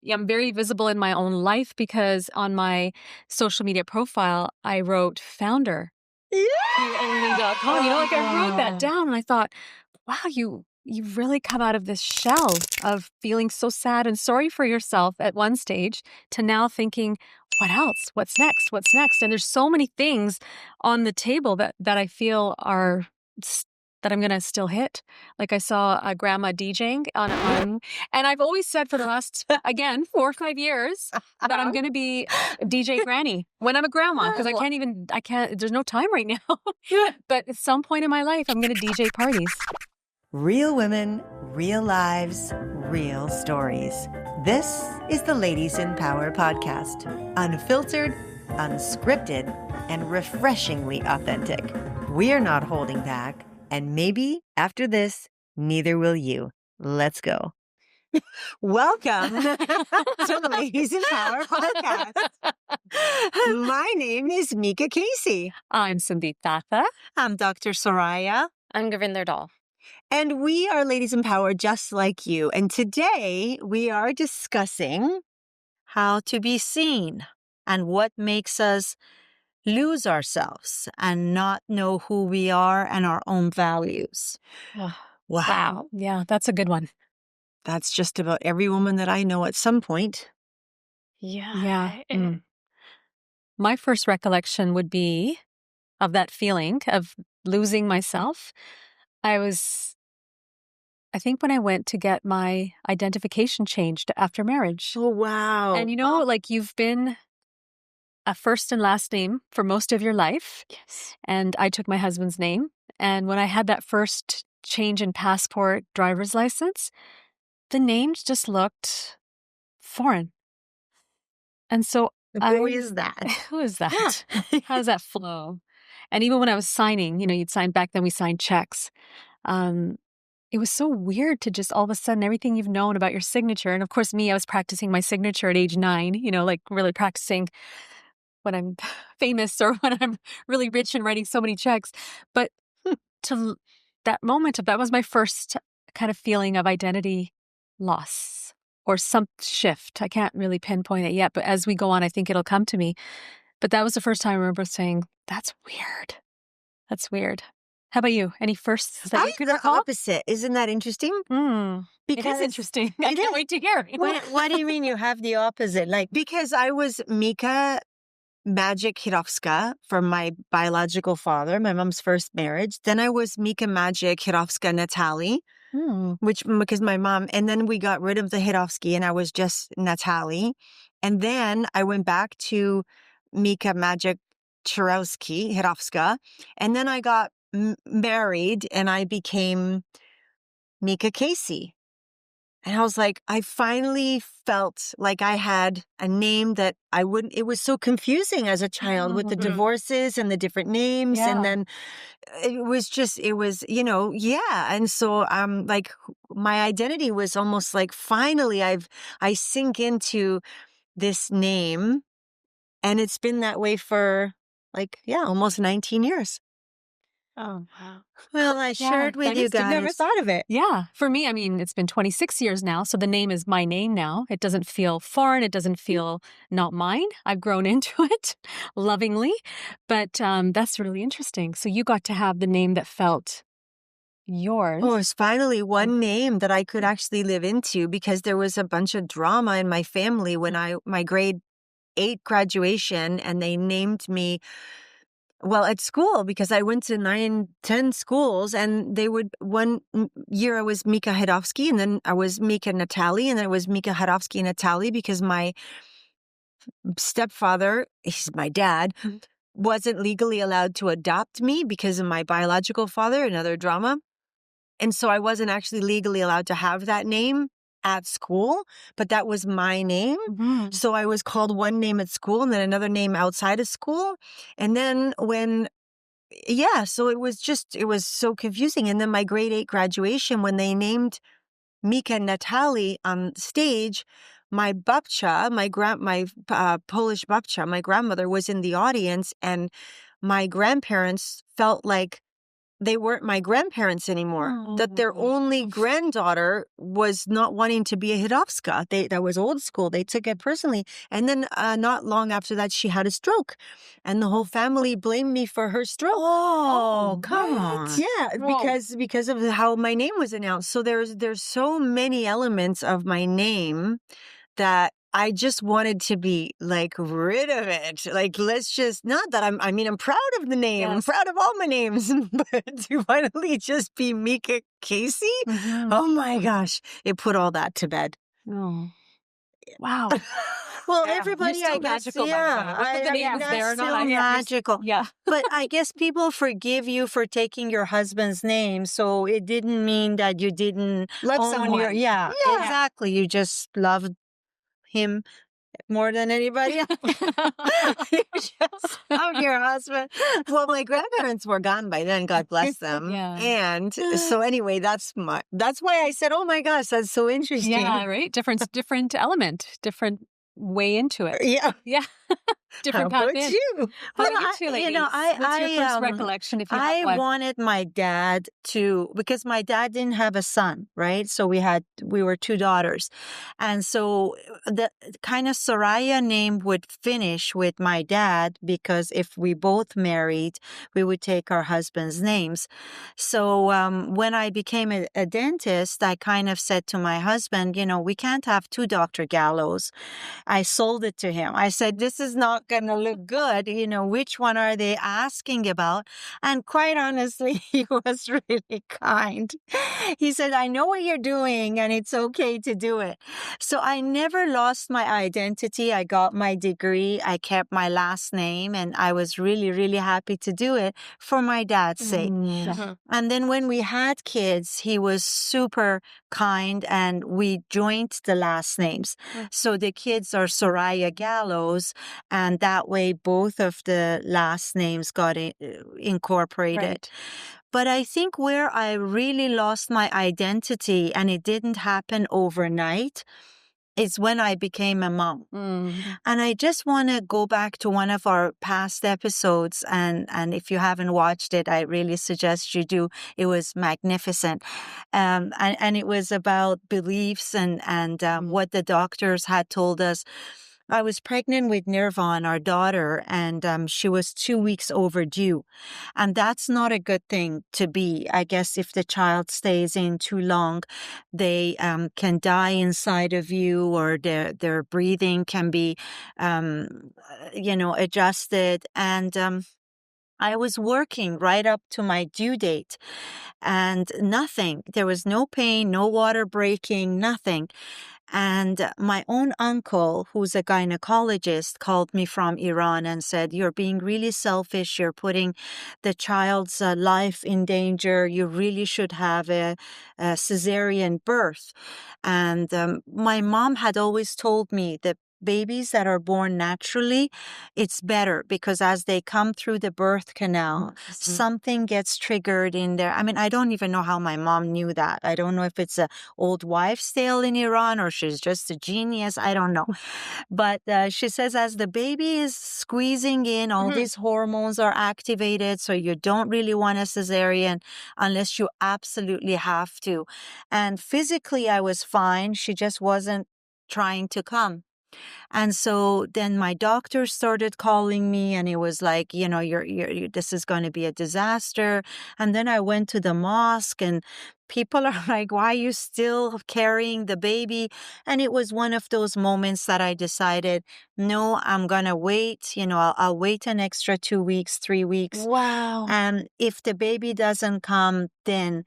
I'm very visible in my own life because on my social media profile, I wrote founder. only.com. Like I wrote that down and I thought, wow, you've really come out of this shell of feeling so sad and sorry for yourself at one stage to now thinking, what else? What's next? What's next? And there's so many things on the table that I feel are that I'm going to still hit. Like I saw a grandma DJing on, and I've always said for the last, again, 4 or 5 years that I'm going to be a DJ granny when I'm a grandma, because there's no time right now. But at some point in my life, I'm going to DJ parties. Real women, real lives, real stories. This is the Ladies in Power podcast. Unfiltered, unscripted, and refreshingly authentic. We're not holding back. And maybe after this, neither will you. Let's go. Welcome to the Ladies in Power podcast. My name is Mika Casey. I'm Sandeep Thatha. I'm Dr. Soraya. I'm Govinder Dal. And we are Ladies in Power just like you. And today we are discussing How to be seen and what makes us lose ourselves and not know who we are and our own values. Wow. Yeah, that's a good one. That's just about every woman that I know at some point. Yeah. My first recollection would be of that feeling of losing myself. I think when I went to get my identification changed after marriage. Oh, wow. And like you've been a first and last name for most of your life. Yes. And I took my husband's name. And when I had that first change in passport, driver's license, the names just looked foreign. And so Who is that? Who is that? How does that flow? And even when I was signing, you'd sign back then, we signed checks. It was so weird to just all of a sudden everything you've known about your signature. And of course, I was practicing my signature at age 9, like really practicing when I'm famous or when I'm really rich and writing so many checks. But to that moment that was my first kind of feeling of identity loss or some shift. I can't really pinpoint it yet, but as we go on, I think it'll come to me. But that was the first time I remember saying, that's weird. That's weird. How about you? Any firsts that you could recall? Opposite. Isn't that interesting? Because it is interesting. I can't wait to hear. What do you mean you have the opposite? Because I was Mika Magic Hirovska for my biological father, my mom's first marriage. Then I was Mika Magic Hirovska Natalie, because my mom, and then we got rid of the Hirovski and I was just Natalie. And then I went back to Mika Magic Hirovska. And then I got married and I became Mika Casey. And I was like, I finally felt like I had a name that it was so confusing as a child with the divorces and the different names. Yeah. And then it was, And so like my identity was almost like finally I sink into this name, and it's been that way for almost 19 years. Oh, wow. Well, I shared with you guys. I've never thought of it. Yeah. For me, it's been 26 years now. So the name is my name now. It doesn't feel foreign. It doesn't feel not mine. I've grown into it lovingly. But that's really interesting. So you got to have the name that felt yours. Oh, it's finally one name that I could actually live into, because there was a bunch of drama in my family when my grade 8 graduation, and they named me at school, because I went to 9, 10 schools, and one year I was Mika Hirovski, and then I was Mika Natalie, and then I was Mika Hirovski Natalie, because my stepfather, he's my dad, wasn't legally allowed to adopt me because of my biological father, another drama. And so I wasn't actually legally allowed to have that name at school, but that was my name. Mm-hmm. So I was called one name at school and then another name outside of school. And then so it was so confusing. And then my grade 8 graduation, when they named Mika Natalie on stage, my babcia, my Polish babcia, my grandmother, was in the audience, and my grandparents felt like they weren't my grandparents anymore. Oh. That their only granddaughter was not wanting to be a Hidovska. That was old school. They took it personally. And then not long after that, she had a stroke. And the whole family blamed me for her stroke. Oh, come on. Yeah, because of how my name was announced. So there's so many elements of my name that I just wanted to be like rid of it. Like, let's just, not that I'm proud of the name. I'm Yes. proud of all my names, but to finally just be Mika Casey. Oh my gosh. It put all that to bed. Oh. Wow. Well, Yeah. everybody, You're still I guess, magical, by the way. yeah. Whether the name is that's there or not, still you're magical. yeah. But I guess people forgive you for taking your husband's name, so it didn't mean that you didn't Love own someone. your, yeah, Yeah. exactly. You just loved him more than anybody else. You just love your husband. Well, my grandparents were gone by then, God bless them. Yeah. And so anyway, that's why I said, oh my gosh, that's so interesting. Yeah, right? Different element, different way into it. Yeah. Yeah. Different How path about in. you? How Well, about you two, ladies? you know, What's your first recollection if you I have one? wanted my dad to, because my dad didn't have a son, right? So we were two daughters. And so the kind of Soraya name would finish with my dad, because if we both married, we would take our husband's names. So when I became a dentist, I kind of said to my husband, you know, we can't have two Dr. Gallows. I sold it to him. I said, this is not going to look good. You know, which one are they asking about? And quite honestly, he was really kind. He said, I know what you're doing and it's okay to do it. So I never lost my identity. I got my degree. I kept my last name, and I was really, really happy to do it for my dad's sake. Mhm. And then when we had kids, he was super kind, and we joined the last names. So the kids are Soraya Gallows, and that way both of the last names got incorporated. Right. But I think where I really lost my identity, and it didn't happen overnight, is when I became a mom. Mm. And I just want to go back to one of our past episodes. And if you haven't watched it, I really suggest you do. It was magnificent. And it was about beliefs and what the doctors had told us. I was pregnant with Nirvan, our daughter, and she was 2 weeks overdue. And that's not a good thing to be. I guess if the child stays in too long, they can die inside of you, or their breathing can be, adjusted. And I was working right up to my due date, and nothing. There was no pain, no water breaking, nothing. And my own uncle, who's a gynecologist, called me from Iran and said, you're being really selfish. You're putting the child's life in danger. You really should have a cesarean birth. And my mom had always told me that babies that are born naturally, it's better, because as they come through the birth canal, something gets triggered in there. I mean, I don't even know how my mom knew that. I don't know if it's a old wives' tale in Iran, or she's just a genius. I don't know. But she says as the baby is squeezing in, all these hormones are activated. So you don't really want a cesarean unless you absolutely have to. And physically, I was fine. She just wasn't trying to come. And so then my doctor started calling me, and it was like, you know, this is going to be a disaster. And then I went to the mosque, and people are like, why are you still carrying the baby? And it was one of those moments that I decided, no, I'm going to wait. You know, I'll wait an extra 2 weeks, 3 weeks. Wow. And if the baby doesn't come, then...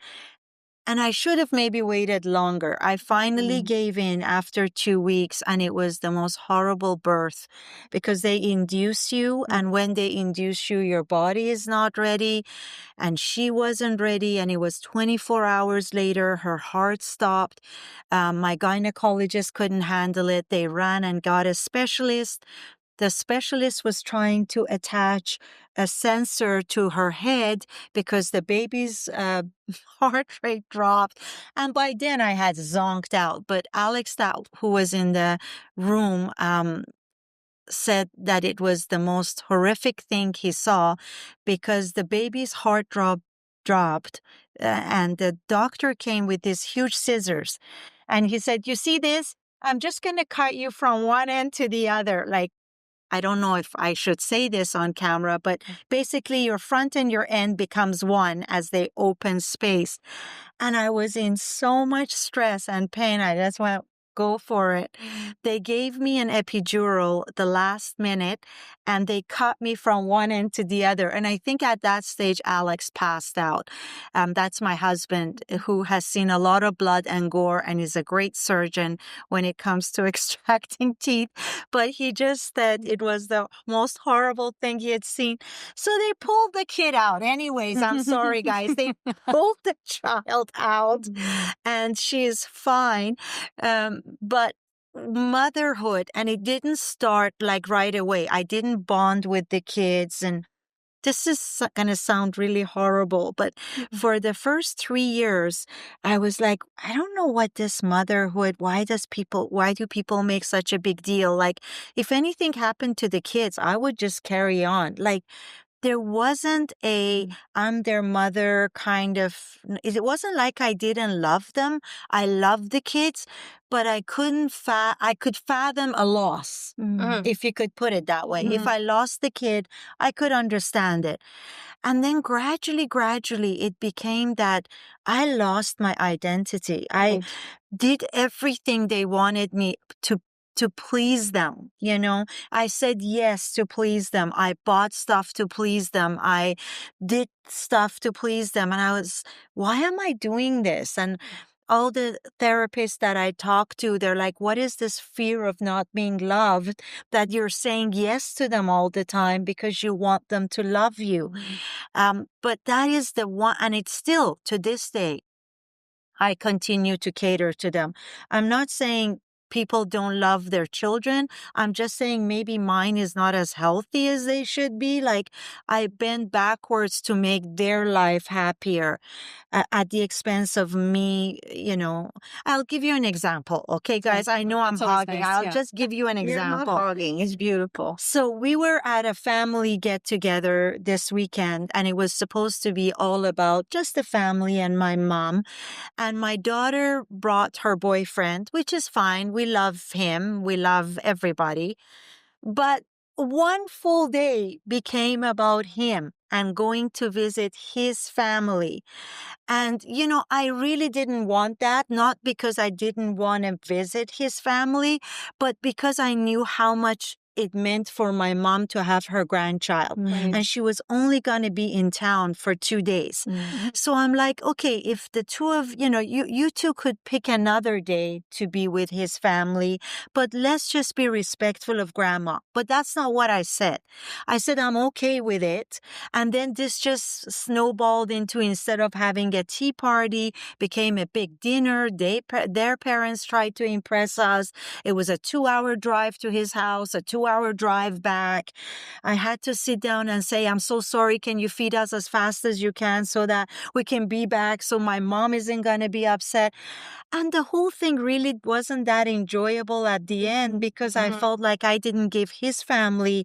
And I should have maybe waited longer. I finally gave in after 2 weeks, and it was the most horrible birth, because they induce you. And when they induce you, your body is not ready, and she wasn't ready. And it was 24 hours later, her heart stopped. My gynecologist couldn't handle it. They ran and got a specialist. The specialist was trying to attach a sensor to her head because the baby's heart rate dropped. And by then I had zonked out. But Alex, who was in the room, said that it was the most horrific thing he saw, because the baby's heart dropped, and the doctor came with these huge scissors, and he said, "You see this? I'm just going to cut you from one end to the other." Like, I don't know if I should say this on camera, but basically your front and your end becomes one as they open space. And I was in so much stress and pain. I just went, go for it. They gave me an epidural the last minute, and they cut me from one end to the other. And I think at that stage, Alex passed out. That's my husband, who has seen a lot of blood and gore and is a great surgeon when it comes to extracting teeth. But he just said it was the most horrible thing he had seen. So they pulled the kid out. Anyways, I'm sorry, guys. They pulled the child out, and she's fine. But motherhood, and it didn't start like right away. I didn't bond with the kids, and this is going to sound really horrible, but for the first 3 years, I was like, I don't know what this motherhood, why do people make such a big deal? Like, if anything happened to the kids, I would just carry on. Like, there wasn't a I'm their mother kind of, it wasn't like I didn't love them. I loved the kids, but I could fathom a loss, if you could put it that way. If I lost the kid, I could understand it. And then gradually, it became that I lost my identity. I did everything they wanted me to please them. I said yes to please them. I bought stuff to please them. I did stuff to please them. And why am I doing this? And all the therapists that I talk to, they're like, what is this fear of not being loved that you're saying yes to them all the time because you want them to love you? But that is the one, and it's still to this day, I continue to cater to them. I'm not saying people don't love their children. I'm just saying maybe mine is not as healthy as they should be. Like, I bend backwards to make their life happier at the expense of me. I'll give you an example. Okay, guys, I know I'm hogging. nice, I'll yeah. just give you an example. You're not hogging. It's beautiful. So we were at a family get together this weekend, and it was supposed to be all about just the family and my mom. And my daughter brought her boyfriend, which is fine. We love him. We love everybody. But one full day became about him and going to visit his family. And, I really didn't want that, not because I didn't want to visit his family, but because I knew how much it meant for my mom to have her grandchild. And she was only going to be in town for 2 days. So I'm like, okay, if the two of, you two could pick another day to be with his family, but let's just be respectful of grandma. But that's not what I said. I said, I'm okay with it. And then this just snowballed into, instead of having a tea party, became a big dinner. Their parents tried to impress us. It was a 2-hour drive to his house, a 2-hour drive back. I had to sit down and say, I'm so sorry. Can you feed us as fast as you can so that we can be back so my mom isn't going to be upset? And the whole thing really wasn't that enjoyable at the end, because I felt like I didn't give his family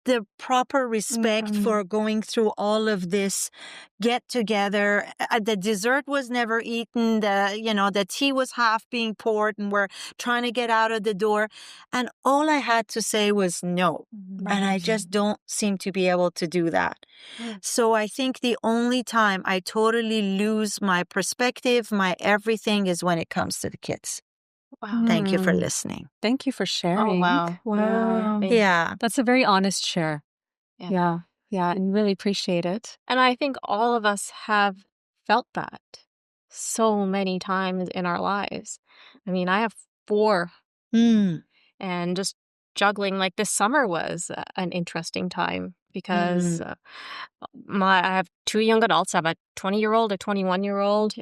the proper respect for going through all of this get together. The dessert was never eaten. The tea was half being poured, and we're trying to get out of the door. And all I had to say was no. And I just don't seem to be able to do that. So I think the only time I totally lose my perspective, my everything, is when it comes to the kids. Wow. Thank you for listening. Thank you for sharing. wow. Wow. Yeah. That's a very honest share. Yeah. Yeah. Yeah. And really appreciate it. And I think all of us have felt that so many times in our lives. I mean, I have 4, and just juggling, like, this summer was an interesting time because I have 2 young adults. I have a 20-year-old, a 21-year-old,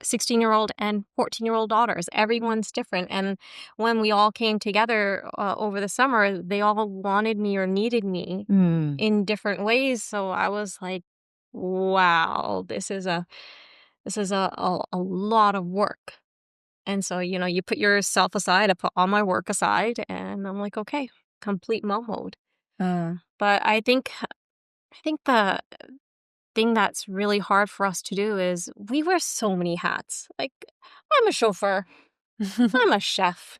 16-year-old, and 14-year-old daughters. Everyone's different. And when we all came together over the summer, they all wanted me or needed me in different ways. So I was like, wow, this is a lot of work. And so, you put yourself aside, I put all my work aside, and I'm like, okay, complete mom mode. But I think the thing that's really hard for us to do is we wear so many hats. Like, I'm a chauffeur, I'm a chef,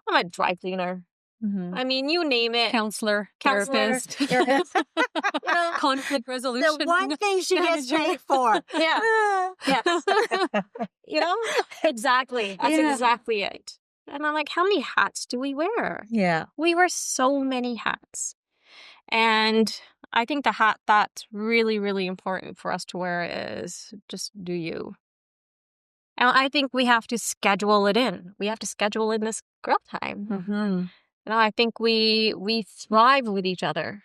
I'm a dry cleaner. I mean, you name it. Counselor, Counselor, therapist, therapist. You know, conflict resolution. The one thing she gets manager. paid for. yeah, yes. You know, exactly. That's Yeah. exactly it. And I'm like, how many hats do we wear? Yeah. We wear so many hats. And I think the hat that's really, really important for us to wear is just do you. And I think we have to schedule it in. We have to schedule in this girl time. Mm-hmm. You know, I think we thrive with each other.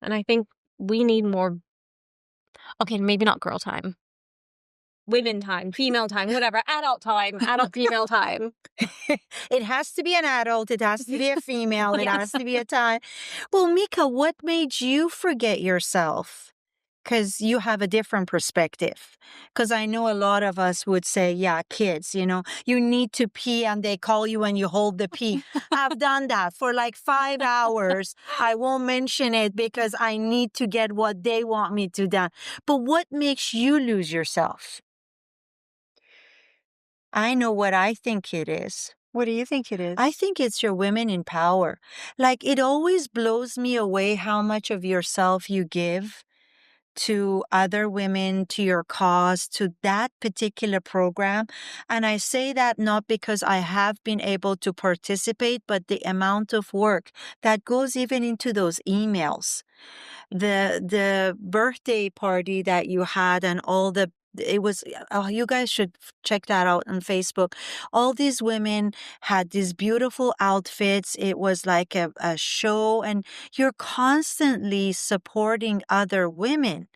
And I think we need more, okay, maybe not girl time. Women time, female time, whatever, adult female time. It has to be an adult. It has to be a female. It has to be a time. Well, Mika, what made you forget yourself? Because you have a different perspective. Because I know a lot of us would say, yeah, kids, you need to pee and they call you and you hold the pee. I've done that for like 5 hours. I won't mention it because I need to get what they want me to do. But what makes you lose yourself? I know what I think it is. What do you think it is? I think it's your women in power. Like, it always blows me away how much of yourself you give to other women, to your cause, to that particular program. And I say that not because I have been able to participate, but the amount of work that goes even into those emails. The birthday party that you had and all the it was you guys should check that out on Facebook. All these women had these beautiful outfits. It was like a show, and you're constantly supporting other women.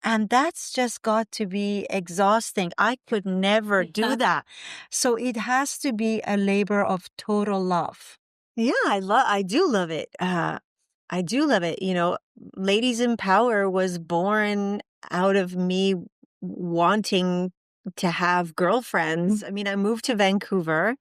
And that's just got to be exhausting. I could never do that. So it has to be a labor of total love. Yeah, I do love it. I do love it. Ladies in Power was born out of me wanting to have girlfriends. I mean, I moved to Vancouver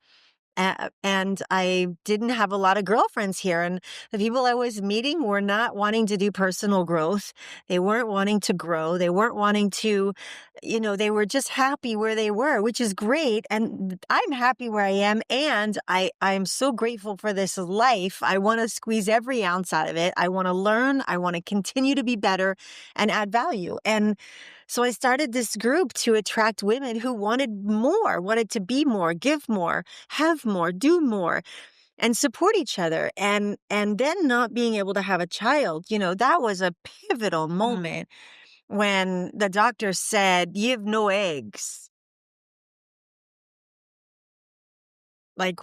and I didn't have a lot of girlfriends here. And the people I was meeting were not wanting to do personal growth. They weren't wanting to grow. They weren't wanting to, they were just happy where they were, which is great. And I'm happy where I am. And I'm so grateful for this life. I want to squeeze every ounce out of it. I want to learn. I want to continue to be better and add value. And so I started this group to attract women who wanted more, wanted to be more, give more, have more, do more, and support each other. And then not being able to have a child, that was a pivotal moment when the doctor said, you have no eggs. Like,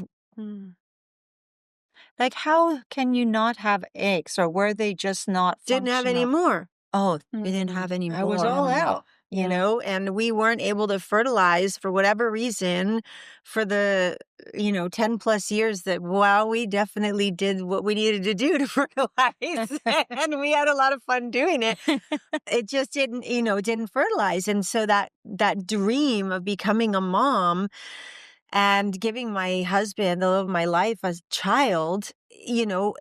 Like, how can you not have eggs? Or were they just not didn't have any more. Oh, you didn't have any more. I was all out, and we weren't able to fertilize for whatever reason for the, 10 plus years that, we definitely did what we needed to do to fertilize. And we had a lot of fun doing it. It just didn't fertilize. And so that dream of becoming a mom and giving my husband the love of my life as a child,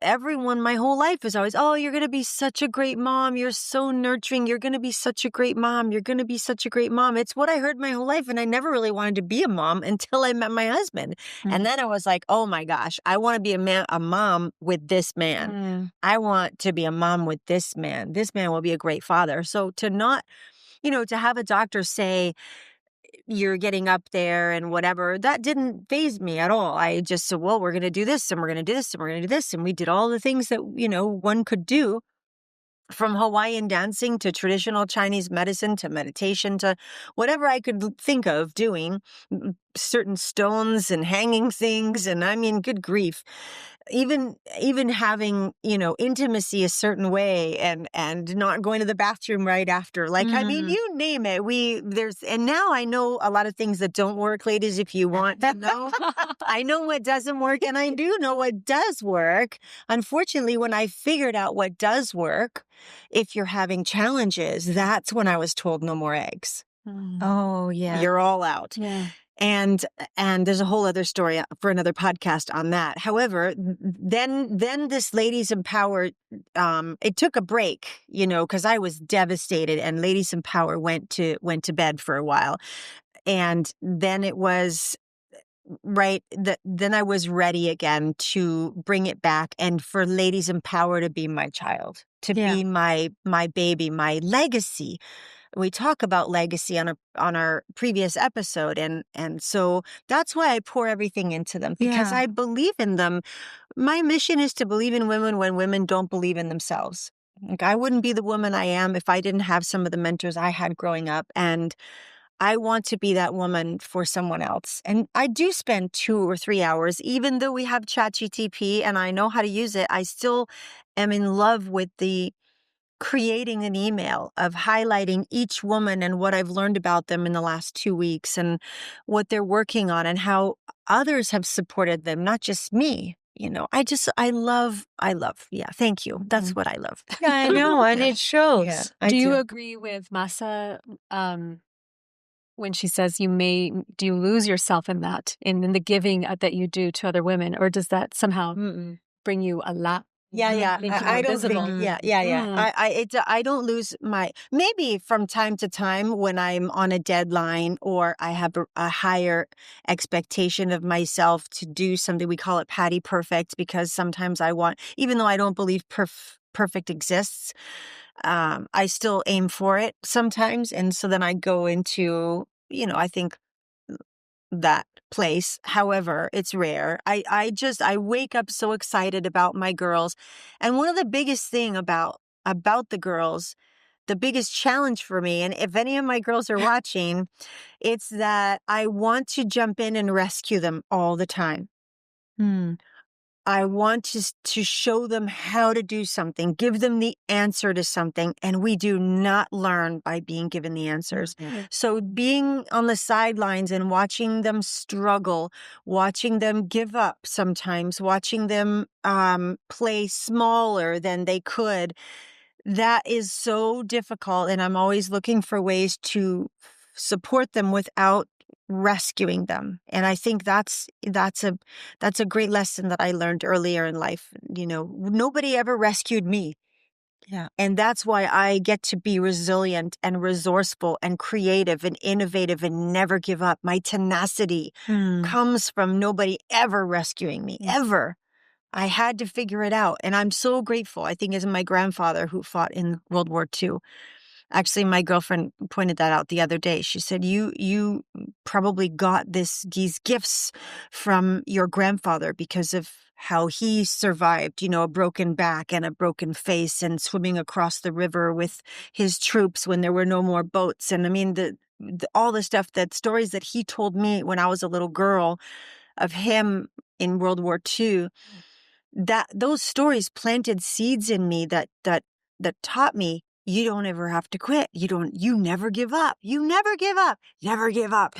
everyone my whole life is always, oh, you're going to be such a great mom. You're so nurturing. You're going to be such a great mom. You're going to be such a great mom. It's what I heard my whole life. And I never really wanted to be a mom until I met my husband. And then I was like, oh my gosh, I want to be a mom with this man. I want to be a mom with this man. This man will be a great father. So to not, to have a doctor say, you're getting up there and whatever, that didn't faze me at all. I just said, well, we're going to do this and we're going to do this and we're going to do this. And we did all the things that, one could do, from Hawaiian dancing to traditional Chinese medicine to meditation to whatever I could think of doing, certain stones and hanging things. And I mean, good grief. Even having, intimacy a certain way and not going to the bathroom right after. Like, I mean, you name it. And now I know a lot of things that don't work, ladies, if you want to know. I know what doesn't work and I do know what does work. Unfortunately, when I figured out what does work, if you're having challenges, that's when I was told no more eggs. Oh, yeah. You're all out. Yeah. And there's a whole other story for another podcast on that. However, then this Ladies in Power, it took a break, because I was devastated, and Ladies in Power went to bed for a while. And then it was right that then I was ready again to bring it back, and for Ladies in Power to be my child, to be my baby, my legacy. We talk about legacy on our previous episode, and so that's why I pour everything into them, because I believe in them. My mission is to believe in women when women don't believe in themselves. Like, I wouldn't be the woman I am if I didn't have some of the mentors I had growing up, and I want to be that woman for someone else. And I do spend 2 or 3 hours, even though we have ChatGTP and I know how to use it, I still am in love with the creating an email of highlighting each woman and what I've learned about them in the last 2 weeks and what they're working on and how others have supported them, not just me. I love. Yeah. Thank you. That's what I love. Yeah, I know. And it shows. Yeah, Do you agree with Masa when she says do you lose yourself in that, in the giving that you do to other women, or does that somehow bring you a lot? Yeah. Make you I more don't visible. think. Yeah. I don't lose maybe from time to time when I'm on a deadline or I have a higher expectation of myself to do something. We call it Patty Perfect, because sometimes I want, even though I don't believe perfect exists, I still aim for it sometimes, and so then I go into, I think, that place. However, it's rare. I wake up so excited about my girls. And one of the biggest thing about the girls, the biggest challenge for me, and if any of my girls are watching, it's that I want to jump in and rescue them all the time. I want to show them how to do something, give them the answer to something, and we do not learn by being given the answers. So being on the sidelines and watching them struggle, watching them give up sometimes, watching them play smaller than they could, that is so difficult. And I'm always looking for ways to support them without rescuing them. And I think that's a great lesson that I learned earlier in life. Nobody ever rescued me. Yeah. And that's why I get to be resilient and resourceful and creative and innovative and never give up. My tenacity comes from nobody ever rescuing me, ever. I had to figure it out. And I'm so grateful. I think it's my grandfather who fought in World War II. Actually, my girlfriend pointed that out the other day. She said, you probably got these gifts from your grandfather because of how he survived, a broken back and a broken face and swimming across the river with his troops when there were no more boats. And I mean, all the stuff, that stories that he told me when I was a little girl of him in World War II, that those stories planted seeds in me that taught me, you don't ever have to quit. You never give up. You never give up. Never give up.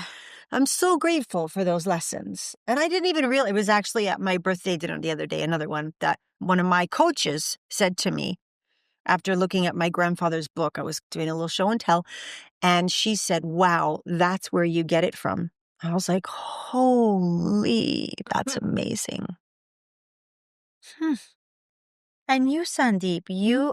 I'm so grateful for those lessons. And I didn't even realize, it was actually at my birthday dinner the other day, another one that one of my coaches said to me after looking at my grandfather's book. I was doing a little show and tell, and she said, wow, that's where you get it from. I was like, holy, that's amazing. And you, Sandeep,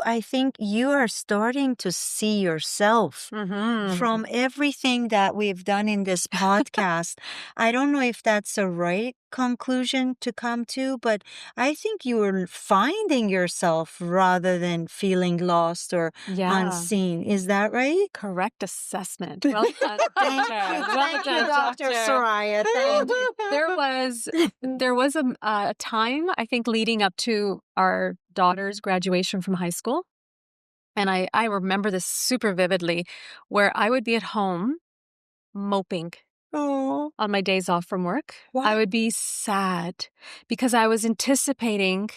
I think you are starting to see yourself from everything that we've done in this podcast. I don't know if that's a right conclusion to come to, but I think you are finding yourself rather than feeling lost or unseen. Is that right? Correct assessment. Well done. Thank you, Dr. Soraya. Thank you. There was a time, I think, leading up to our daughter's graduation from high school. And I remember this super vividly, where I would be at home moping on my days off from work. Why? I would be sad because I was anticipating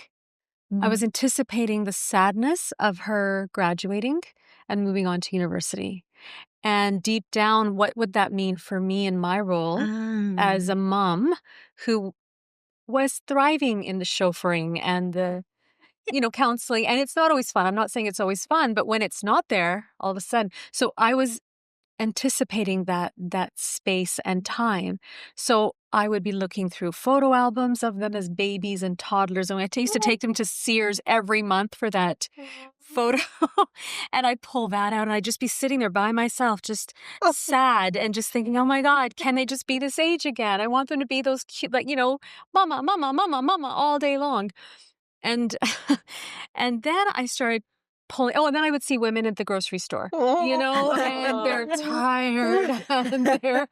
the sadness of her graduating and moving on to university. And deep down, what would that mean for me in my role as a mom who was thriving in the chauffeuring and the counseling. And it's not always fun. I'm not saying it's always fun, but when it's not there, all of a sudden. So I was anticipating that space and time. So I would be looking through photo albums of them as babies and toddlers. And I used to take them to Sears every month for that photo. And I'd pull that out and I'd just be sitting there by myself, just sad and just thinking, oh my God, can they just be this age again? I want them to be those cute, like, mama, mama, mama, mama all day long. And and then I started pulling. Oh, and then I would see women at the grocery store, and they're tired and they're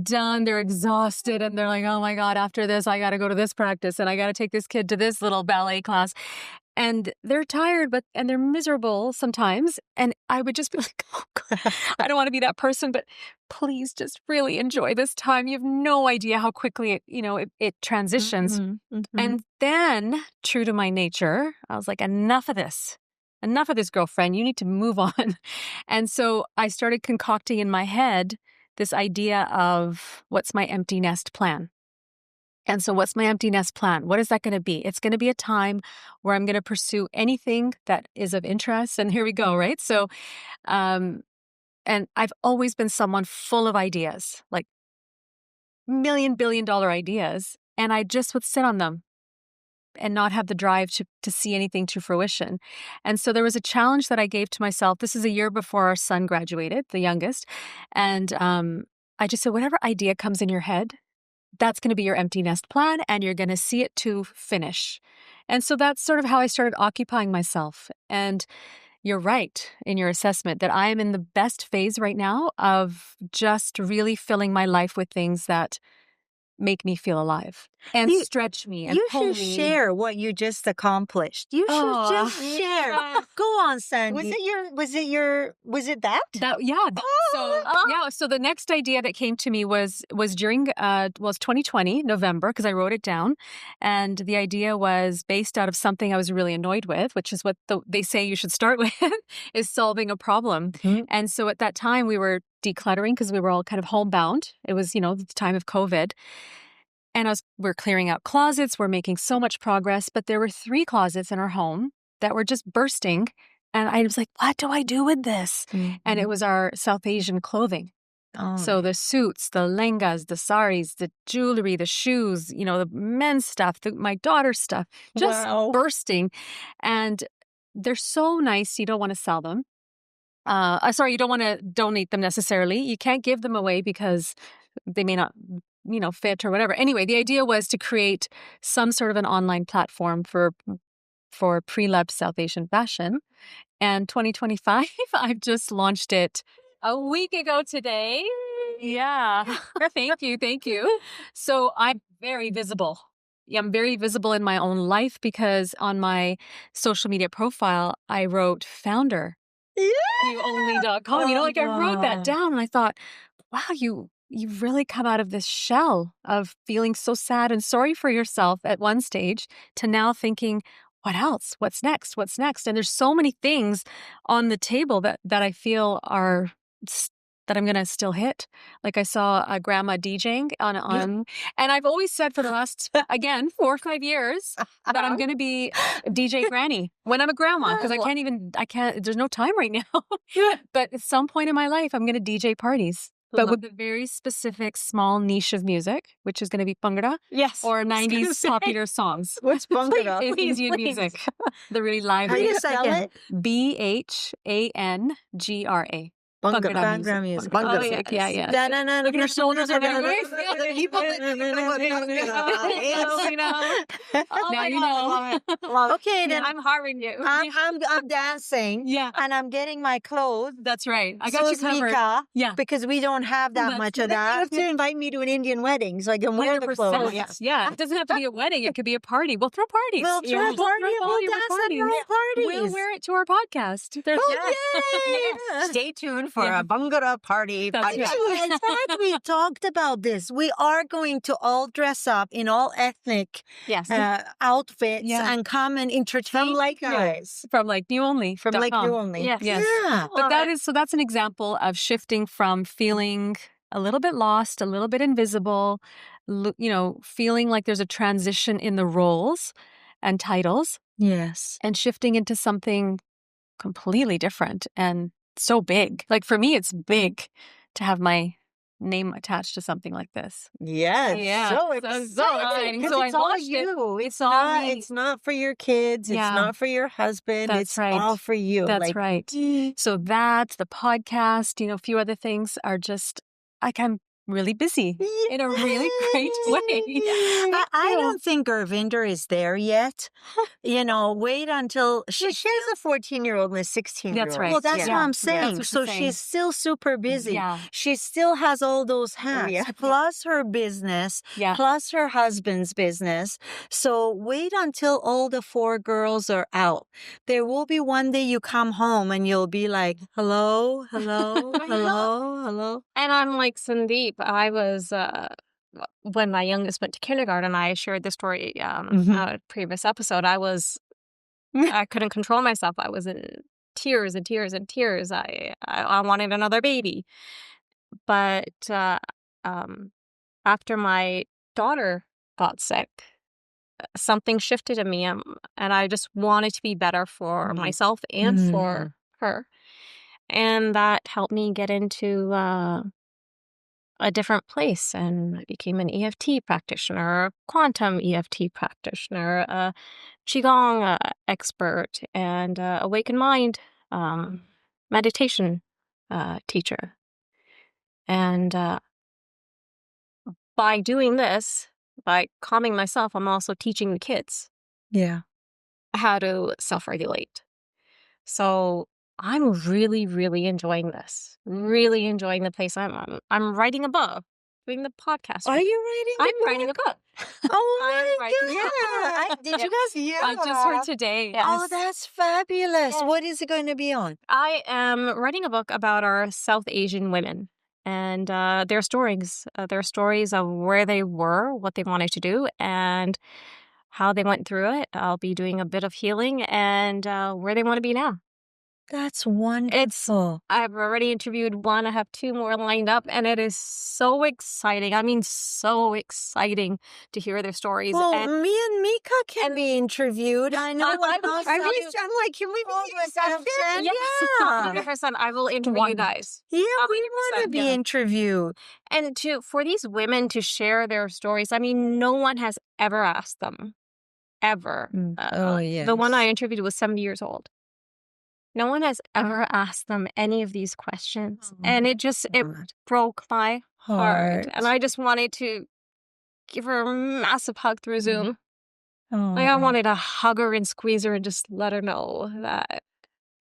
done. They're exhausted. And they're like, oh my God, after this, I got to go to this practice and I got to take this kid to this little ballet class. And they're tired, and they're miserable sometimes. And I would just be like, oh God, I don't want to be that person, but please just really enjoy this time. You have no idea how quickly it transitions. And then, true to my nature, I was like, enough of this, girlfriend. You need to move on. And so I started concocting in my head this idea of what's my empty nest plan. And so what's my empty nest plan? What is that going to be? It's going to be a time where I'm going to pursue anything that is of interest. And here we go, right? So, and I've always been someone full of ideas, like billion-dollar ideas. And I just would sit on them and not have the drive to see anything to fruition. And so there was a challenge that I gave to myself. This is a year before our son graduated, the youngest. And I just said, whatever idea comes in your head, that's going to be your empty nest plan, and you're going to see it to finish. And so that's sort of how I started occupying myself. And you're right in your assessment that I am in the best phase right now of just really filling my life with things that make me feel alive and stretch me and pull me. You should share what you just accomplished. You should just share. Go on, Sandy. Was it that? So the next idea that came to me was during 2020 November, because I wrote it down, and the idea was based out of something I was really annoyed with, which is what they say you should start with, is solving a problem. And so at that time we were decluttering because we were all kind of homebound. It was the time of COVID. And we're clearing out closets. We're making so much progress. But there were 3 closets in our home that were just bursting. And I was like, what do I do with this? And it was our South Asian clothing. So the suits, the lehengas, the saris, the jewelry, the shoes, the men's stuff, my daughter's stuff, just bursting. And they're so nice. You don't want to sell them. You don't want to donate them necessarily. You can't give them away because they may not fit or whatever. Anyway, the idea was to create some sort of an online platform for pre-loved South Asian fashion. And 2025, I've just launched it a week ago today. Yeah. Thank you. So I'm very visible. I'm very visible in my own life because on my social media profile, I wrote founder. YouOnly.com. I wrote that down and I thought, wow, you've really come out of this shell of feeling so sad and sorry for yourself at one stage to now thinking, what else? What's next? And there's so many things on the table that I feel are that I'm going to still hit. Like I saw a grandma DJing on, and I've always said for the last, 4 or 5 years that I'm going to be a DJ granny when I'm a grandma, because I can't, there's no time right now. But at some point in my life, I'm going to DJ parties. But with a very specific small niche of music, which is going to be Bhangra. Yes. Or 90s popular songs. What's Bhangra? It's Indian music. The really live. How do you spell it? BHANGRA. Bhangra music. Bhangra music. Yeah. Look at your shoulders are going. Now you know. Okay, then I'm hiring you. I'm dancing. Yeah. And I'm getting my clothes. That's right. I got you covered. Mika, yeah. Because we don't have that much of that. You have to invite me to an Indian wedding so I can wear the clothes. Yeah. It doesn't have to be a wedding. It could be a party. We'll throw parties. We'll throw a party. We'll dance and throw parties. We'll wear it to our podcast. Yay! Stay tuned for a Bhangra party. Actually, in fact, we talked about this. We are going to all dress up in all ethnic outfits and come and entertain you guys. From like You Only. From like You Only. Yes. Yeah. But that's an example of shifting from feeling a little bit lost, a little bit invisible, feeling like there's a transition in the roles and titles. Yes. And shifting into something completely different and so big. Like for me, it's big to have my name attached to something like this. Yes. Yeah. So So exciting. exciting. 'Cause So I it's all watched it. you. It's all me. It's not for your kids. It's Yeah. not for your husband. That's it's right. all for you. That's like, right. So that, the podcast, a few other things are just, like, I'm really busy in a really great way. I don't think Gurvinder is there yet. Wait until She has a 14-year-old and a 16-year-old. That's right. Well, that's Yeah. what I'm That's saying. what So she's saying. she's still super busy. Yeah. She still has all those hats, yeah. plus her business, Yeah. plus her husband's business. So wait until all the 4 girls are out. There will be one day you come home and you'll be like, hello, hello, hello, hello. And I'm like Sandeep. I was when my youngest went to kindergarten. I shared the story a previous episode. I couldn't control myself. I was in tears and tears and tears. I wanted another baby, but after my daughter got sick, something shifted in me, and I just wanted to be better for myself and for her, and that helped me get into a different place, and I became an EFT practitioner, a quantum EFT practitioner, a Qigong expert, and awakened mind meditation teacher. And by doing this, by calming myself, I'm also teaching the kids how to self-regulate. So I'm really, really enjoying this. Really enjoying the place I'm on. I'm writing a book, doing the podcast. Are you writing? I'm writing a book. Oh I'm my writing a book. God! Did you guys? Yeah. I just heard today. Yes. Oh, that's fabulous. Yeah. What is it going to be on? I am writing a book about our South Asian women and their stories of where they were, what they wanted to do, and how they went through it. I'll be doing a bit of healing and where they want to be now. That's wonderful. I've already interviewed one. I have 2 more lined up, and it is so exciting. I mean, so exciting to hear their stories. Well, and me and Mika can be interviewed. I know. I I'm will- like, can we be Oh, accepted? yes, Yeah. 100%. I will interview you Wonderful. guys. Yeah, we want to 100%, be yeah. interviewed. And for these women to share their stories, I mean, no one has ever asked them, ever. The one I interviewed was 70 years old. No one has ever asked them any of these questions. And it broke my heart. And I just wanted to give her a massive hug through Zoom. Like I wanted to hug her and squeeze her and just let her know that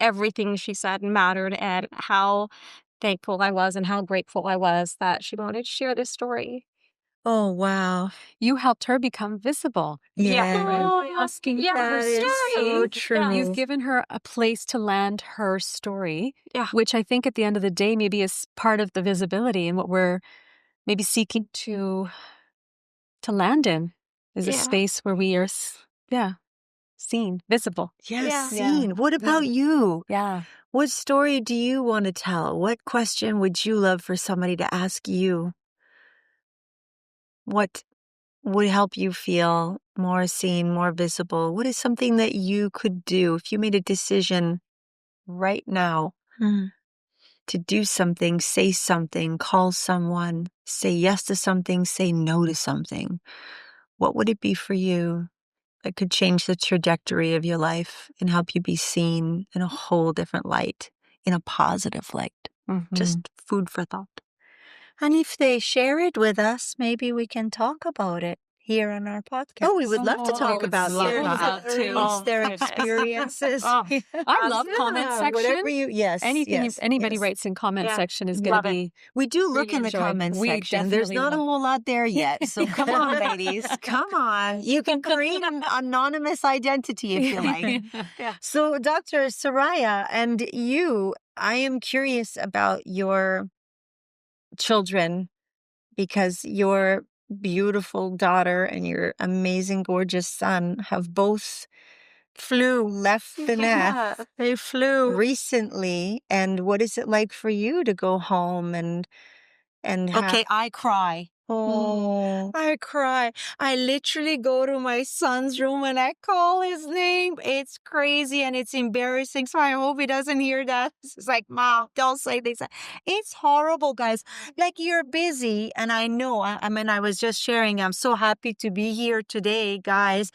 everything she said mattered and how thankful I was and how grateful I was that she wanted to share this story. Oh, wow. You helped her become visible. Yeah. By asking Yeah, her That is story. so true. Yeah. You've given her a place to land her story, Yeah. which I think at the end of the day maybe is part of the visibility and what we're maybe seeking to land in is a Yeah. space where we are, seen, visible. Yes, Yeah. seen. What about you? Yeah. What story do you want to tell? What question would you love for somebody to ask you? What would help you feel more seen, more visible? What is something that you could do if you made a decision right now to do something, say something, call someone, say yes to something, say no to something? What would it be for you that could change the trajectory of your life and help you be seen in a whole different light, in a positive light? Just food for thought. And if they share it with us, maybe we can talk about it here on our podcast. Oh, we would love to Oh, I talk would about love their that too. stories, their experiences. Oh, I love comment Yeah, section. Whatever you, yes. Anything yes, anybody yes. writes in comment Yeah, section is going love to it. be. We do look really in the enjoy. comment We section. There's definitely not a love- whole lot there yet. So come on, ladies. Come on. You can create an anonymous identity if you like. Yeah. So, Dr. Soraya, and you, I am curious about your children because your beautiful daughter and your amazing, gorgeous son have both left the nest. They flew. Recently. And what is it like for you to go home and Okay, I cry. Oh. I cry. I literally go to my son's room and I call his name. It's crazy and it's embarrassing. So I hope he doesn't hear that. It's like, Mom, don't say this. It's horrible, guys. Like, you're busy. And I know, I mean, I was just sharing, I'm so happy to be here today, guys.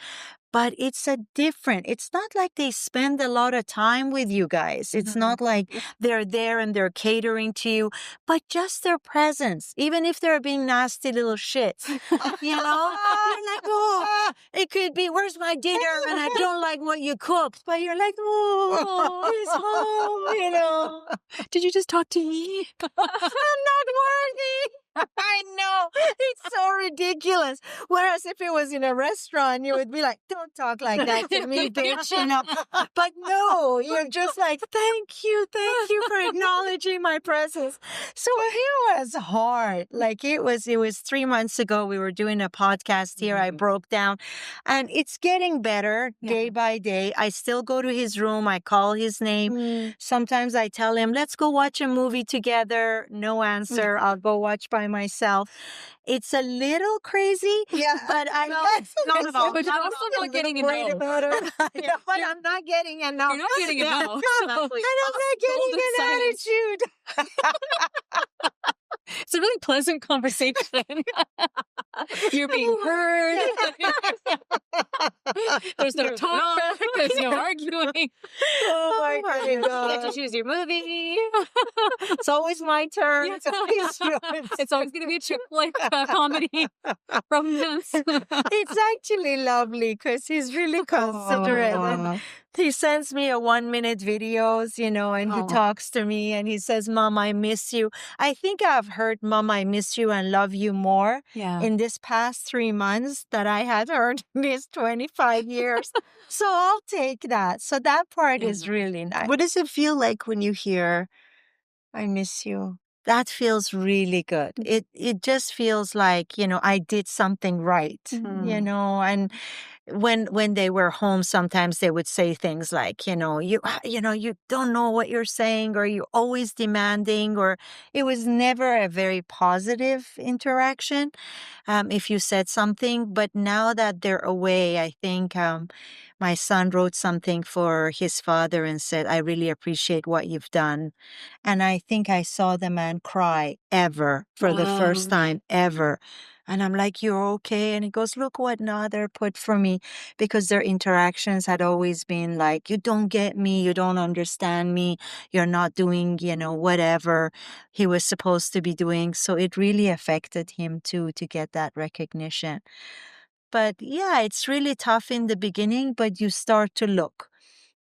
But it's it's not like they spend a lot of time with you guys. It's not like they're there and they're catering to you, but just their presence, even if they're being nasty little shits, you know, you're like, oh, it could be, where's my dinner? And I don't like what you cooked, but you're like, oh, he's home, you know. Did you just talk to me? I'm not worthy. I know. It's so ridiculous. Whereas if it was in a restaurant, you would be like, don't talk like that to me, bitch, you know. But no, you're just like, thank you for acknowledging my presence. So it was hard. Like, it was 3 months ago. We were doing a podcast here. I broke down and it's getting better day by day. I still go to his room. I call his name. Sometimes I tell him, let's go watch a movie together. No answer. I'll go watch by myself. It's a little crazy, but I'm not at all. But you're also not getting a no. about it. But I'm not getting a no. You're not getting a no. And I'm not getting an attitude. It's a really pleasant conversation. You're being heard. There's no talk back. There's no arguing. Oh my God. You get to choose your movie. It's always my turn. It's always going to be a chick flick comedy romance. It's actually lovely because he's really considerate. And he sends me a 1-minute videos, you know, and he talks to me and he says, Mom, I miss you. I think I've heard Mom, I miss you and love you more in this past 3 months that I had heard in these 25 years. So I'll take that. So that part is really nice. What does it feel like when you hear, I miss you? That feels really good. It just feels like, you know, I did something right, you know, and when they were home, sometimes they would say things like, you know, you don't know what you're saying, or you're always demanding, or it was never a very positive interaction if you said something. But now that they're away, I think my son wrote something for his father and said, I really appreciate what you've done. And I think I saw the man cry for the first time ever. And I'm like, you're okay? And he goes, look what Nader put for me, because their interactions had always been like, you don't get me, you don't understand me, you're not doing, you know, whatever he was supposed to be doing. So it really affected him too, to get that recognition. But yeah, it's really tough in the beginning, but you start to look.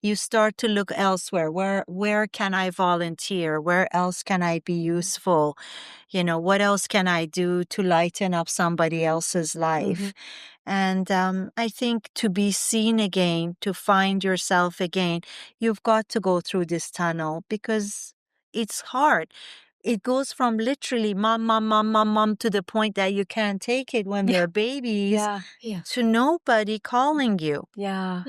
You start to look elsewhere. Where can I volunteer? Where else can I be useful? You know, what else can I do to lighten up somebody else's life? And I think to be seen again, to find yourself again, you've got to go through this tunnel because it's hard. It goes from literally mom, mom, mom, mom, mom to the point that you can't take it when they're babies to nobody calling you. Yeah.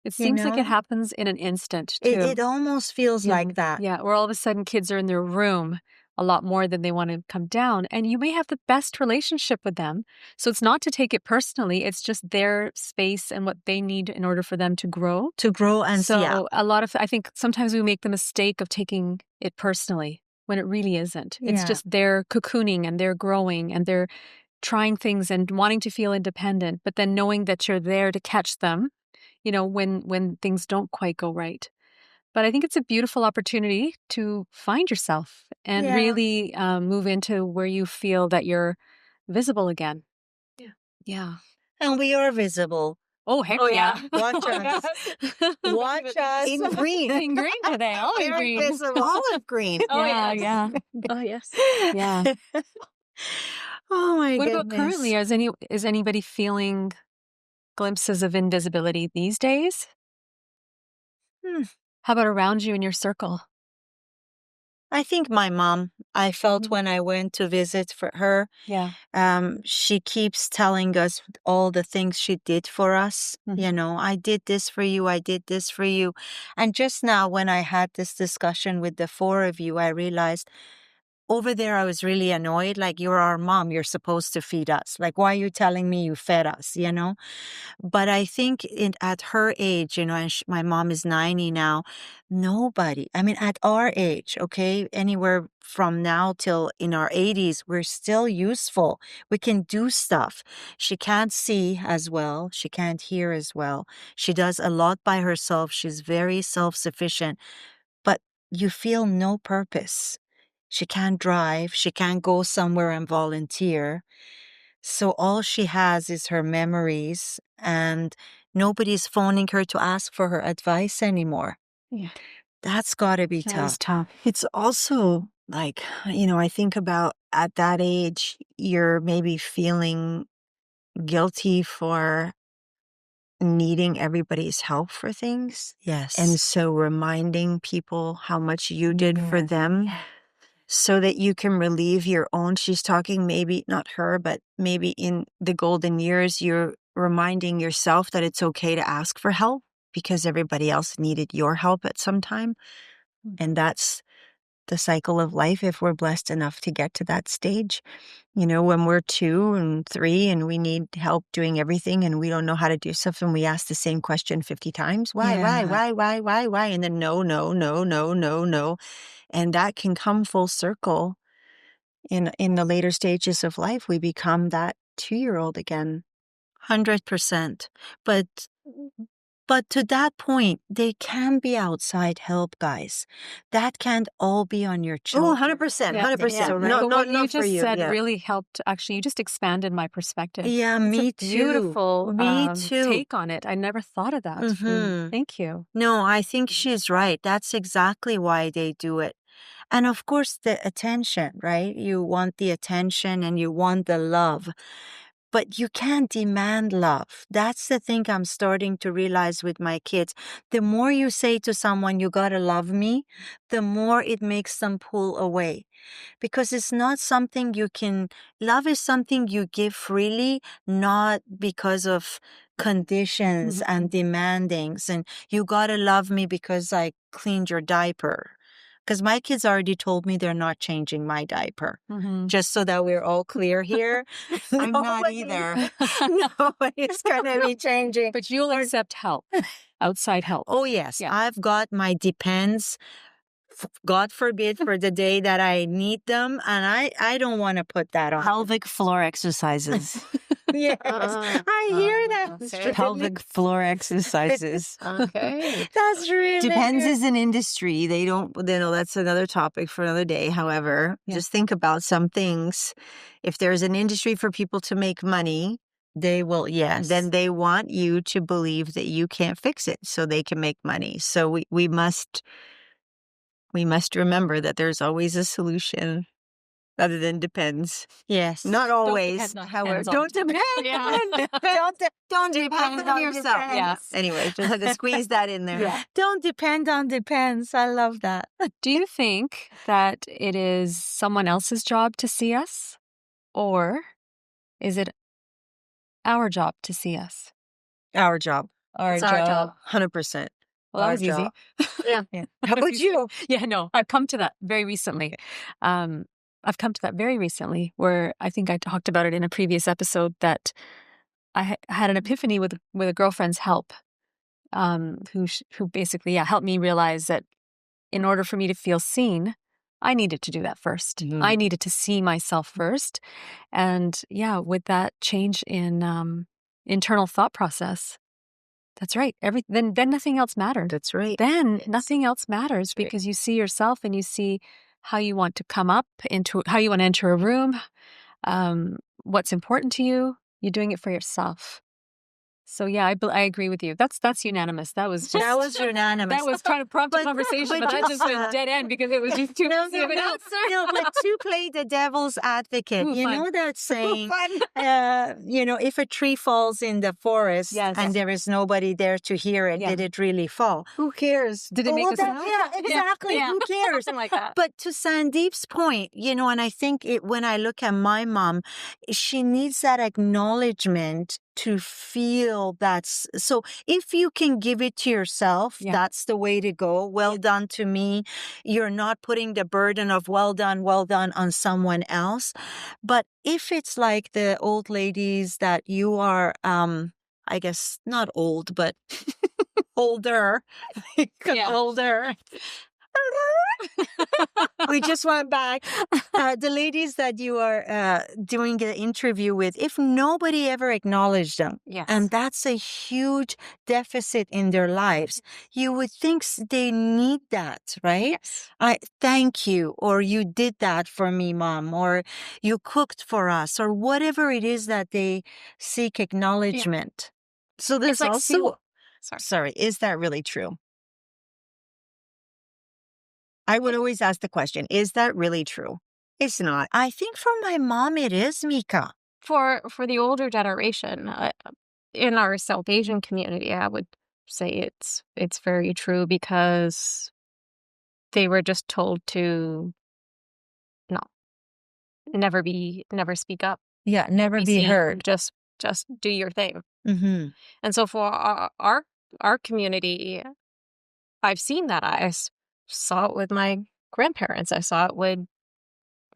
It seems like it happens in an instant, too. It almost feels like that. Yeah, where all of a sudden kids are in their room a lot more than they want to come down. And you may have the best relationship with them. So it's not to take it personally. It's just their space and what they need in order for them to grow. And so I think sometimes we make the mistake of taking it personally when it really isn't. It's just they're cocooning and they're growing and they're trying things and wanting to feel independent, but then knowing that you're there to catch them, you know, when things don't quite go right. But I think it's a beautiful opportunity to find yourself and really move into where you feel that you're visible again. Yeah. And we are visible. Oh, heck yeah. Watch us. Watch us. In green. In green today. Olive green. Visible. Olive green. Yeah. Oh, yes. Yeah. Oh, my goodness. What about currently? Is anybody feeling glimpses of invisibility these days? How about around you in your circle? I think my mom, I felt when I went to visit for her, she keeps telling us all the things she did for us. You know, I did this for you. I did this for you. And just now when I had this discussion with the four of you, I realized over there, I was really annoyed. Like, you're our mom. You're supposed to feed us. Like, why are you telling me you fed us, you know? But I think at her age, you know, and my mom is 90 now, nobody, I mean, at our age, okay, anywhere from now till in our 80s, we're still useful. We can do stuff. She can't see as well. She can't hear as well. She does a lot by herself. She's very self-sufficient, but you feel no purpose. She can't drive. She can't go somewhere and volunteer. So all she has is her memories, and nobody's phoning her to ask for her advice anymore. Yeah. That's got to be That tough. is tough. It's also like, you know, I think about at that age, you're maybe feeling guilty for needing everybody's help for things. Yes. And so reminding people how much you did for them so that you can relieve your own. She's talking maybe not her, but maybe in the golden years, you're reminding yourself that it's okay to ask for help because everybody else needed your help at some time. And that's the cycle of life if we're blessed enough to get to that stage. You know, when we're 2 and 3 and we need help doing everything and we don't know how to do stuff and we ask the same question 50 times, why? And then no. And that can come full circle in the later stages of life. We become that 2-year-old again. 100%. But to that point, they can be outside help, guys. That can't all be on your children. 100%. Yeah. 100%. Yeah. No, But what you not for just you. said Yeah. really helped. Actually, you just expanded my perspective. Yeah, It's me a too. beautiful Me too. take on it. I never thought of that. Mhm. Thank you. No, I think she's right. That's exactly why they do it. And of course, the attention, right? You want the attention and you want the love. But you can't demand love. That's the thing I'm starting to realize with my kids. The more you say to someone, you gotta love me, the more it makes them pull away. Because it's not something you can, love is something you give freely, not because of conditions and demandings. And you gotta love me because I cleaned your diaper. Because my kids already told me they're not changing my diaper. Just so that we're all clear here. I'm not either. Nobody's going to be changing. But you'll accept help, outside help. Oh, yes. Yeah. I've got my depends, God forbid, for the day that I need them. And I don't want to put that on. Pelvic floor exercises. Yes. I hear that. okay. Pelvic floor exercises. Okay. That's really Depends is an industry. They don't, you know, that's another topic for another day. However, just think about some things. If there's an industry for people to make money, They will, yes. then they want you to believe that you can't fix it so they can make money. So we must remember that there's always a solution other than depends. Yes. Not always. depend on However, depends on don't depend. Yeah. Don't depend on yourself. depends. Yeah. Anyway, just had to squeeze that in there. Yeah. Don't depend on depends. I love that. Do you think that it is someone else's job to see us? Or is it our job to see us? Our job. Our It's our job. 100%. Well, that Our was easy. job. Yeah. How about you? Yeah, no, I've come to that very recently. I've come to that very recently where I think I talked about it in a previous episode that I had an epiphany with a girlfriend's help, who basically helped me realize that in order for me to feel seen, I needed to do that first. I needed to see myself first, and with that change in internal thought process. That's right. Then nothing else mattered. That's right. Then nothing else matters right. because you see yourself and you see how you want to come up into, how you want to enter a room, what's important to you. You're doing it for yourself. So I agree with you. That's unanimous. That was unanimous. That was trying to prompt a conversation, but that just went dead end because it was just too easy of an answer. No, but to play the devil's advocate, Ooh, you fun. know that saying, if a tree falls in the forest Yes. and there is nobody there to hear it, did it really fall? Who cares? Did it make a sound? Yeah, exactly. Yeah. Who cares? Something like that. But to Sandeep's point, and I think when I look at my mom, she needs that acknowledgement to feel that's so if you can give it to yourself, that's the way to go. Well done to me. You're not putting the burden of well done on someone else. But if it's like the old ladies that you are, I guess not old, but older, older. We just went back. The ladies that you are doing the interview with, if nobody ever acknowledged them, and that's a huge deficit in their lives, you would think they need that, right? Yes. I thank you, or you did that for me, Mom, or you cooked for us, or whatever it is that they seek acknowledgement. So there's like also, Sorry, is that really true? I would always ask the question, is that really true? It's not. I think for my mom, it is, Mika. For the older generation, in our South Asian community, I would say it's very true because they were just told to never speak up. Yeah, never be heard. Just do your thing. Mm-hmm. And so for our community, I've seen that. I saw it with my grandparents. I saw it with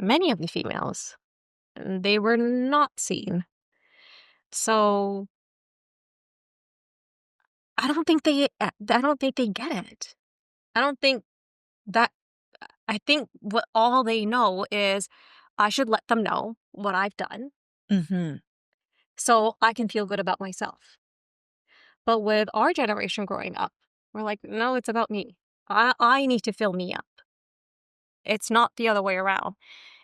many of the females. And they were not seen. So I don't think they get it. I think what all they know is I should let them know what I've done. Mm-hmm. So I can feel good about myself. But with our generation growing up, we're like, no, it's about me. I need to fill me up. It's not the other way around.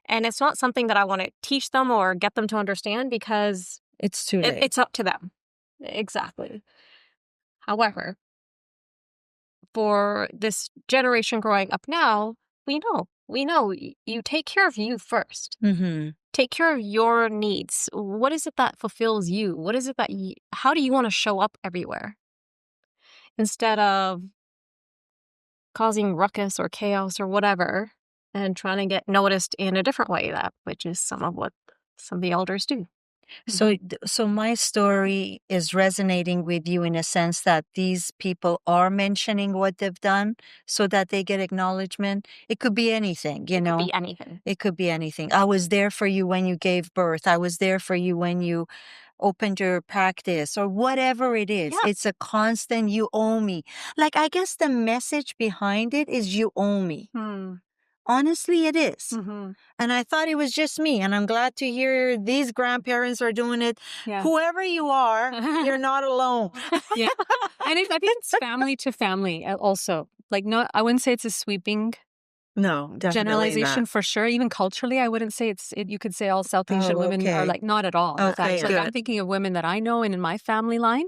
And it's not something that I want to teach them or get them to understand because it's too late. It's up to them. Exactly. However, for this generation growing up now, we know you take care of you first. Mm-hmm. Take care of your needs. What is it that fulfills you? What is it that how do you want to show up everywhere? Instead of causing ruckus or chaos or whatever and trying to get noticed in a different way, which is some of what some of the elders do. So my story is resonating with you in a sense that these people are mentioning what they've done so that they get acknowledgement. It could be anything, you know. It could be anything. It could be anything. I was there for you when you gave birth. I was there for you when you opened your practice or whatever it is. Yeah. It's a constant you owe me. Like, I guess the message behind it is you owe me. Honestly, it is. Mm-hmm. And I thought it was just me. And I'm glad to hear these grandparents are doing it. Yeah. Whoever you are, you're not alone. Yeah. And I think it's family to family also. Like, no, I wouldn't say it's a sweeping No, definitely generalization not. for sure. Even culturally, I wouldn't say you could say all South Asian women are like, not at all. In fact, like, I'm thinking of women that I know and in my family line,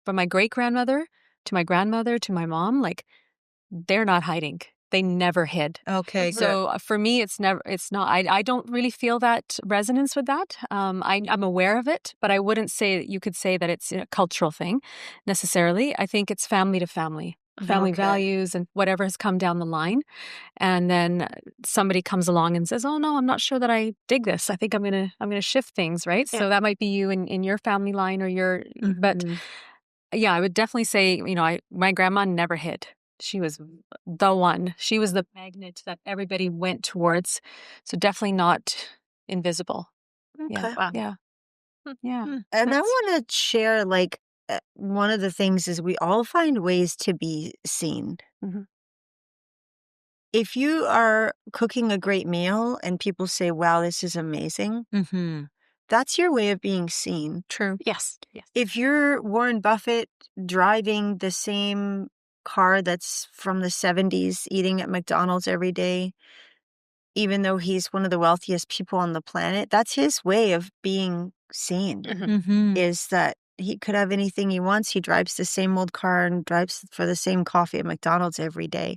from my great grandmother to my grandmother to my mom, like, they're not hiding. They never hid. Okay, good. So for me, it's not, I don't really feel that resonance with that. I'm aware of it, but I wouldn't say you could say that it's a cultural thing necessarily. I think it's family to family values and whatever has come down the line. And then somebody comes along and says, oh no, I'm not sure that I dig this. I think I'm going to shift things. Right. Yeah. So that might be you in your family line or your, but yeah, I would definitely say, you know, my grandma never hid. She was the one. She was the magnet that everybody went towards. So definitely not invisible. Okay. Yeah. Wow. Yeah. Yeah. And I want to share, like, one of the things is we all find ways to be seen. Mm-hmm. If you are cooking a great meal and people say, wow, this is amazing, that's your way of being seen. True. Yes. If you're Warren Buffett driving the same car that's from the 70s, eating at McDonald's every day, even though he's one of the wealthiest people on the planet, that's his way of being seen, is that he could have anything he wants. He drives the same old car and drives for the same coffee at McDonald's every day.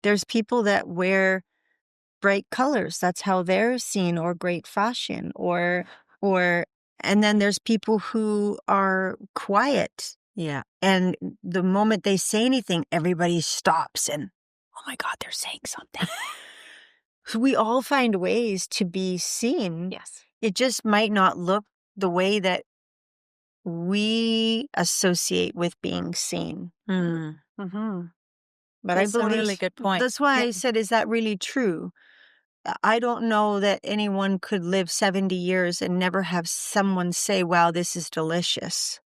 There's people that wear bright colors. That's how they're seen, or great fashion, or and then there's people who are quiet. Yeah. And the moment they say anything, everybody stops and, oh my God, they're saying something. We all find ways to be seen. Yes. It just might not look the way that we associate with being seen. Mm-hmm. But That's I a believe really good point. That's why I said, is that really true? I don't know that anyone could live 70 years and never have someone say, wow, this is delicious,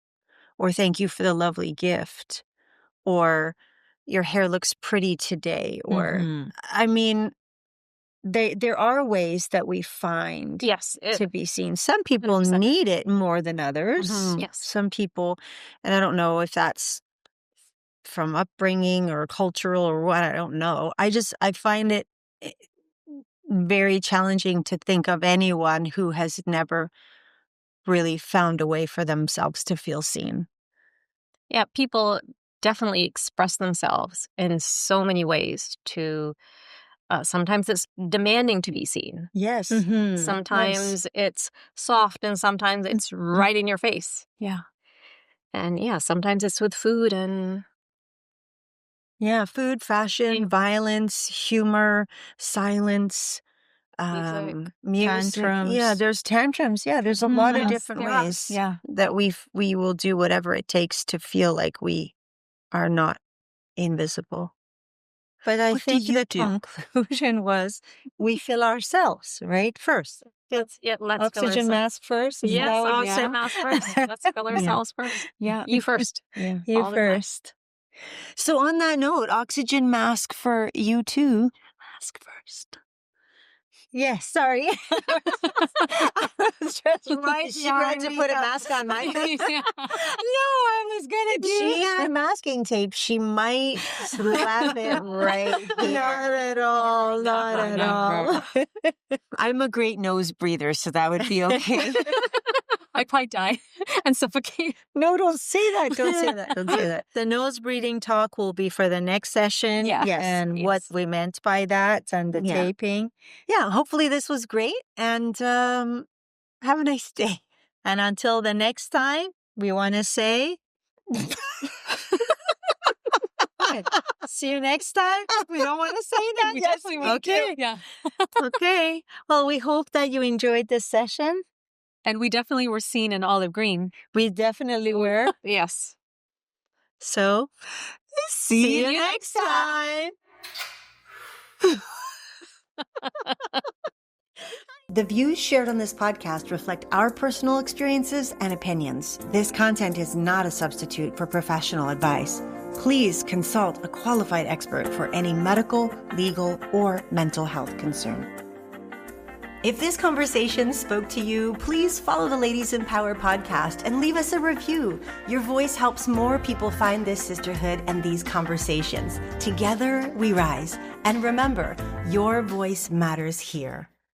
or thank you for the lovely gift, or your hair looks pretty today, or Mhm. I mean, there are ways that we find Yes. to be seen. Some people 100%. need it more than others. Mhm. Yes. Some people, and I don't know if that's from upbringing or cultural or what, I don't know. I find it very challenging to think of anyone who has never really found a way for themselves to feel seen. Yeah, people definitely express themselves in so many ways to sometimes it's demanding to be seen. Yes. Mhm. Sometimes it's soft and sometimes it's right in your face. Yeah. And yeah, sometimes it's with food and Yeah, food, fashion, violence, humor, silence, music. music. Yeah, Tantrums. there's tantrums. Yeah, there's a lot of Yes, different there are. ways Yeah. that we will do whatever it takes to feel like we are not invisible. But I What do think you the do? conclusion was we fill ourselves, right? First. Let's fill Oxygen ourselves. mask first. Is Yes, that what you oxygen said? mask first. Let's fill ourselves first. Yeah. You first. Yeah. You all the time. first. So on that note, oxygen mask for you too. Mask first. Yes, sorry. I was just She tried to put a mask on my face. Yeah. No, I was gonna do She had masking tape. She might slap it right here. Not at all. Not at all. I'm a great nose breather, so that would be okay. I'd probably die and suffocate. No, don't say that. Don't say that. Don't say that. The nose breathing talk will be for the next session. Yeah. Yes, And what yes. we meant by that and the Yeah. taping. Yeah, hopefully this was great. And have a nice day. And until the next time, we want to say, see you next time. We don't want to say that. We Yes, definitely we will. do. Yeah. Okay. Well, we hope that you enjoyed this session. And we definitely were seen in olive green. We definitely were. Yes. So, See you next time. The views shared on this podcast reflect our personal experiences and opinions. This content is not a substitute for professional advice. Please consult a qualified expert for any medical, legal, or mental health concern. If this conversation spoke to you, please follow the Ladies in Power podcast and leave us a review. Your voice helps more people find this sisterhood and these conversations. Together we rise. And remember, your voice matters here.